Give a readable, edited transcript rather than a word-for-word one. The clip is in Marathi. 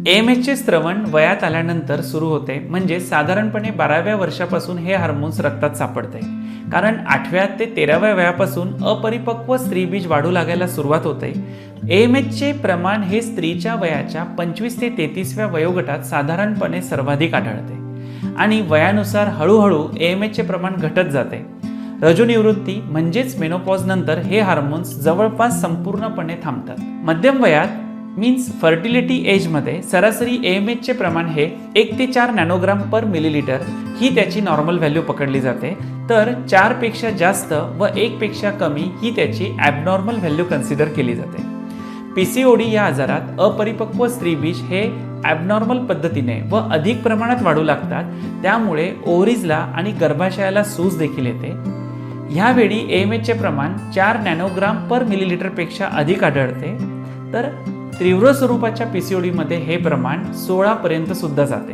AMHचे स्त्रवण वयात आल्यानंतर सुरू होते, म्हणजे साधारणपणे 12व्या वर्षापासून हे हार्मोन्स रक्तात सापडते. कारण 8व्या ते 13व्या वयापासून अपरिपक्व स्त्रीबीज वाढू लागायला सुरुवात होते. AMHचे प्रमाण हे स्त्रीच्या वयाच्या 25 ते 33व्या वयोगटात साधारणपणे सर्वाधिक आढळते आणि वयानुसार हळूहळू AMHचे प्रमाण घटत जाते. रजोनिवृत्ती म्हणजेच मेनोपॉज नंतर हे हार्मोन्स जवळपास संपूर्णपणे थांबतात. मध्यम वयात मीन्स फर्टिलिटी एजमध्ये सरासरी AMHचे प्रमाण हे 1 ते 4 नॅनोग्राम पर मिलीलिटर ही त्याची नॉर्मल व्हॅल्यू पकडली जाते, तर 4 पेक्षा जास्त व 1 पेक्षा कमी ही त्याची ॲबनॉर्मल व्हॅल्यू कन्सिडर केली जाते. PCOD या आजारात अपरिपक्व स्त्रीबीज हे ॲबनॉर्मल पद्धतीने व अधिक प्रमाणात वाढू लागतात, त्यामुळे ओव्हरीजला आणि गर्भाशयाला सूज देखील येते. ह्यावेळी AMHचे प्रमाण 4 नॅनोग्राम पर मिलीलिटर पेक्षा अधिक आढळते, तर तीव्र स्वरूपाच्या PCOD मध्ये हे प्रमाण 16 पर्यंत सुद्धा जाते.